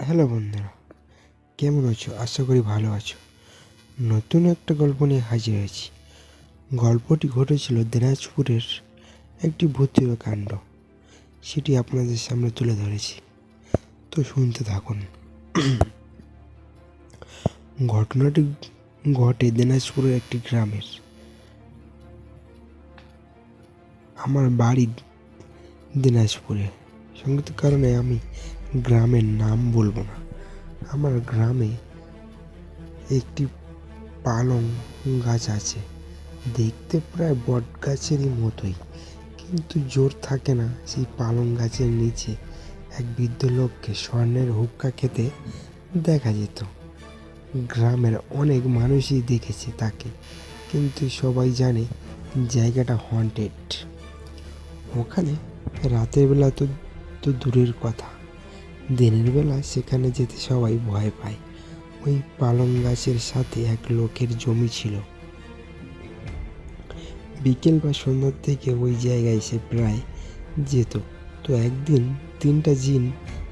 Hello বন্ধুরা, কেমন আছো? আশা করি ভালো আছো। নতুন একটা গল্প নিয়ে হাজির হয়েছি। গল্পটি ঘটেছিল দিনাজপুরের একটি ভূতীয় কাণ্ড। সেটি আপনাদের সামনে তুলে ধরেছি, তো শুনতে থাকুন। ঘটনাটি ঘটে দিনাজপুরের একটি গ্রামের। আমার বাড়ি দিনাজপুরে, সঙ্গীত কারণে আমি গ্রামের নাম বলবো না। আমার গ্রামে একটি পালং গাছ আছে, দেখতে প্রায় বট গাছেরই মতোই, কিন্তু জোর থাকে না। সেই পালং গাছের নিচে এক বৃদ্ধ লোককে স্বর্ণের হুক্কা খেতে দেখা যেত। গ্রামের অনেক মানুষই দেখেছে তাকে, কিন্তু সবাই জানে জায়গাটা হন্টেড। ওখানে রাতের বেলা তো দূরের কথা, দিনের বেলা সেখানে যেতে সবাই ভয় পায়। ওই পালং গাছের সাথে এক লোকের জমি ছিল। বিকেল বা সন্ধ্যার থেকে ওই জায়গায় সে প্রায় যেত। তো একদিন 3টা জিন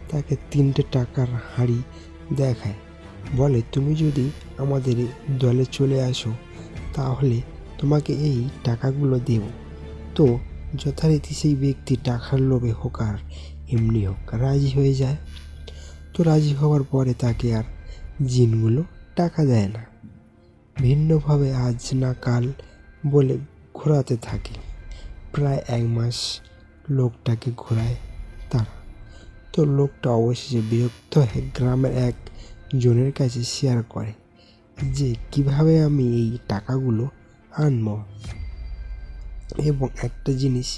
তাকে 3টে টাকার হাঁড়ি দেখায়, বলে তুমি যদি আমাদের দলে চলে আসো তাহলে তোমাকে এই টাকাগুলো দেব। তো যথারীতি সেই ব্যক্তি টাকার লোভে হোক আর এমনি হোক রাজি হয়ে যায়। তো রাজি হওয়ার পরে তাকে আর জিনগুলো টাকা দেয় না, ভিন্নভাবে আজ না কাল বলে ঘোরাতে থাকে। প্রায় 1 মাস লোকটাকে ঘোরায় তারা। তো লোকটা অবশেষে বিরক্ত হয়ে গ্রামের এক জনের কাছে শেয়ার করে যে কিভাবে আমি এই টাকাগুলো আনবো। এবং একটা জিনিস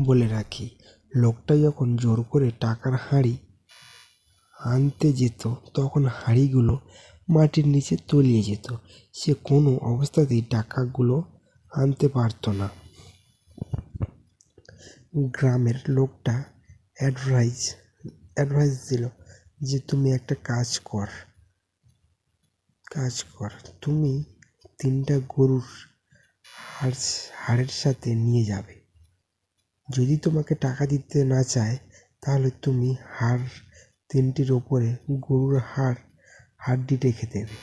বলে রাখি, লোকটা যখন জোর করে টাকার হাঁড়ি আনতে যেত তখন হাঁড়িগুলো মাটির নিচে তলিয়ে যেত। সে কোনো অবস্থাতেই টাকাগুলো আনতে পারতো না। গ্রামের লোকটা অ্যাডভাইস দিল যে তুমি একটা কাজ কর, তুমি 3টা গরুর হাড়ের সাথে নিয়ে যাবে। যদি তোমাকে টাকা দিতে না চায় তাহলে তুমি হাড় 3টির ওপরে গরুর হাড্ডি রেখে দেবে।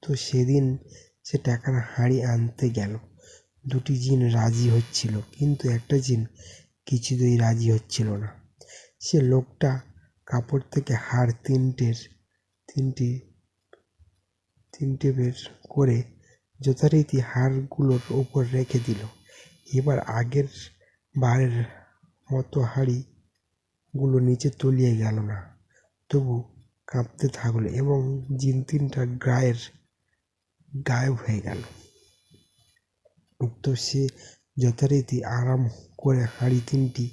তো সেদিন সে টাকার হাঁড়ি আনতে গেল। 2টি জিন রাজি হচ্ছিল, কিন্তু একটা জিন কিছুতেই রাজি হচ্ছিল না। সে লোকটা কাপড় থেকে হাড় 3টে বের করে যথারীতি হাড়গুলোর ওপর রেখে দিল। এবার আগের বারের মতো হাঁড়িগুলো নিচে তলিয়ে গেল না, তবু কাঁপতে থাকলো এবং জিন 3টা গায়েব হয়ে গেল। তো সে যথারীতি আরাম করে হাঁড়ি 3টি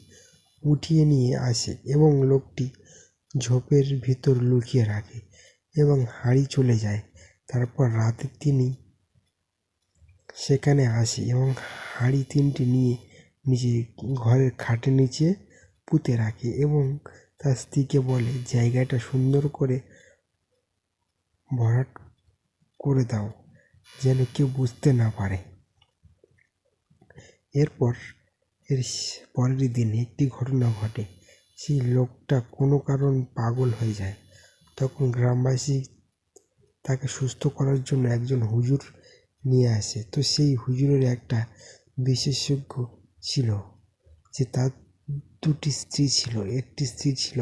উঠিয়ে নিয়ে আসে এবং লোকটি ঝোপের ভিতর লুকিয়ে রাখে এবং হাঁড়ি চলে যায়। তারপর রাতে তিনি সেখানে আসে এবং হাঁড়ি 3টি নিয়ে নিজে ঘরের খাটের নিচে পুঁতে রাখে এবং তার স্ত্রীকে বলে জায়গাটা সুন্দর করে ভরাট করে দাও, যেন কেউ বুঝতে না পারে। এর পরের দিন একটি ঘটনা ঘটে। সেই লোকটা কোনো কারণ পাগল হয়ে যায়। তখন গ্রামবাসী তাকে সুস্থ করার জন্য একজন হুজুর নিয়ে আসে। তো সেই হুজুরের একটা বিশেষজ্ঞ ছিল যে তার 2টি স্ত্রী ছিল। একটি স্ত্রী ছিল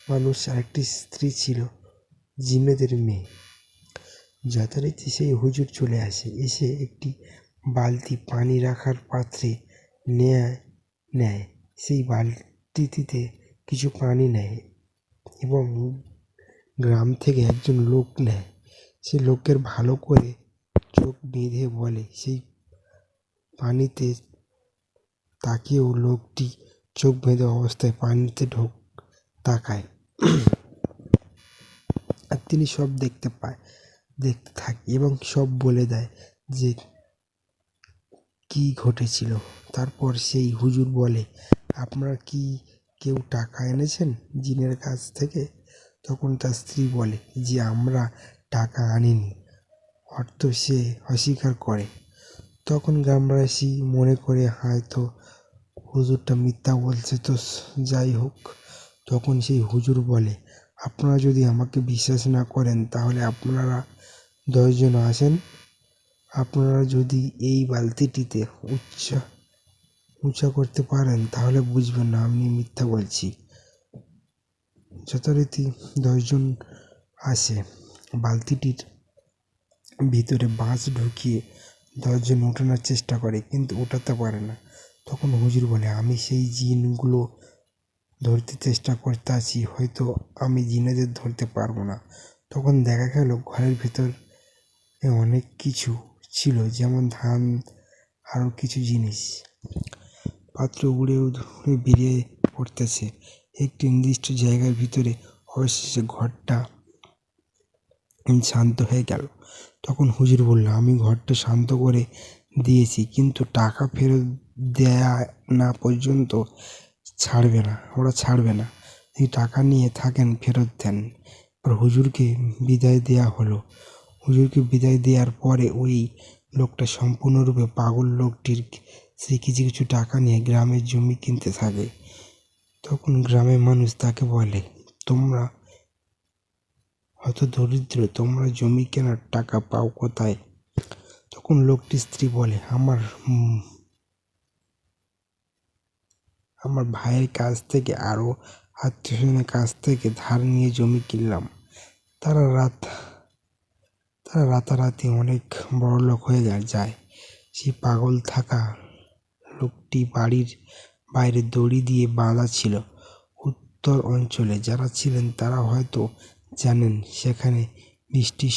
মানুষ আর একটি স্ত্রী ছিল জিনেদের মেয়ে। যথারীতি সেই হুজুর চলে আসে, এসে একটি বালতি পানি রাখার পাত্রে নেয়। সেই বালতিটিতে কিছু পানি নেয় এবং গ্রাম থেকে একজন লোক নেয়। সে লোকের ভালো করে চোখ বেঁধে বলে সেই পানিতে তাকিয়েও লোকটি চোখ বেঁধে অবস্থায় পানিতে তাকায় আর তিনি সব দেখতে থাকে এবং সব বলে দেয় যে কি ঘটেছিল। তারপর সেই হুজুর বলে, আপনারা কি কেউ টাকা এনেছেন জিনের কাছ থেকে? তখন তার স্ত্রী বলে যে আমরা টাকা আনিনি। অর্থ সে অস্বীকার করে। তখন গ্রামবাসী মনে করে হয়তো হুজুরটা মিথ্যা বলছে। তো যাই হোক, তখন সেই হুজুর বলে, আপনারা যদি আমাকে বিশ্বাস না করেন তাহলে আপনারা 10 জন আসেন। আপনারা যদি এই বালতিটিতে উঁচা করতে পারেন তাহলে বুঝবেন না আমি মিথ্যা বলছি। যথারীতি 10 জন আসে। বালতিটির ভিতরে বাঁশ ঢুকিয়ে 10 জন ওঠানোর চেষ্টা করে, কিন্তু ওঠাতে পারে না। তখন হুজুর বলে, আমি সেই জিনগুলো ধরতে চেষ্টা করতে আছি, হয়তো আমি জিনেদের ধরতে পারবো না। তখন দেখা গেল ঘরের ভেতর অনেক কিছু ছিল, যেমন ধান, আরও কিছু জিনিস। পাত্র উড়ে উড়ে বেরিয়ে পড়তেছে একটি নির্দিষ্ট জায়গার ভিতরে। অবশেষে ঘরটা শান্ত হয়ে গেল। তখন হুজুর বলল, আমি ঘরটা শান্ত করে দিয়েছি, কিন্তু টাকা ফেরত দেয়া না পর্যন্ত ওরা ছাড়বে না। এই টাকা নিয়ে থাকেন, ফেরত দেন। এবার হুজুরকে বিদায় দেয়া হলো। হুজুরকে বিদায় দেওয়ার পরে ওই লোকটা সম্পূর্ণরূপে পাগল লোকটির সে কিছু কিছু টাকা নিয়ে গ্রামের জমি কিনতে থাকে। তখন গ্রামের মানুষ তাকে বলে, তোমরা হয়তো দরিদ্র, তোমরা জমি কেনার টাকা পাও কোথায়? তখন লোকটির স্ত্রী বলে, আমার ভাইয়ের কাছ থেকে আরও আত্মীয়স্বজনের কাছ থেকে ধার নিয়ে জমি কিনলাম। তারা রাতারাতি অনেক বড়লোক হয়ে যায়। সেই পাগল থাকা লোকটি বাড়ির বাইরে দড়ি দিয়ে বাঁধা ছিল। উত্তর অঞ্চলে যারা ছিলেন তারা হয়তো জানেন, সেখানে বৃষ্টির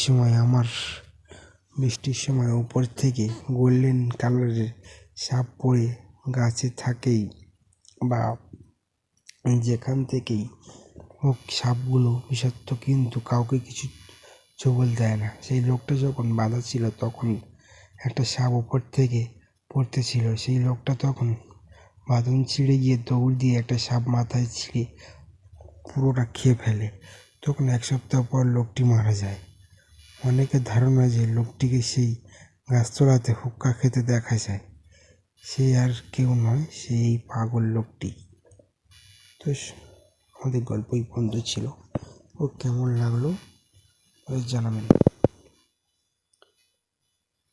সময় উপর থেকে গোল্ডেন কালারের সাপ পড়ে গাছে থাকেই, বা যেখান থেকেই হোক সাপগুলো বিষাক্ত, কিন্তু কাউকে কিছু ছোবল দেয় না। সেই লোকটা যখন বাঁধা ছিল তখন একটা সাপ উপর থেকে পড়তেছিল। সেই লোকটা তখন বাঁধন ছিঁড়ে গিয়ে দৌড় দিয়ে একটা সাপ মাথায় ছিঁড়ে পুরোটা খেয়ে ফেলে। তখন 1 সপ্তাহ পর লোকটি মারা যায়। অনেকের ধারণা যে লোকটিকে সেই গাছতলাতে হুক্কা খেতে দেখা যায়। সে আর কেউ নয়, সেই পাগল লোকটি। তো আমাদের গল্প এই পর্যন্ত ছিল। ও কেমন লাগলো জানাবেন।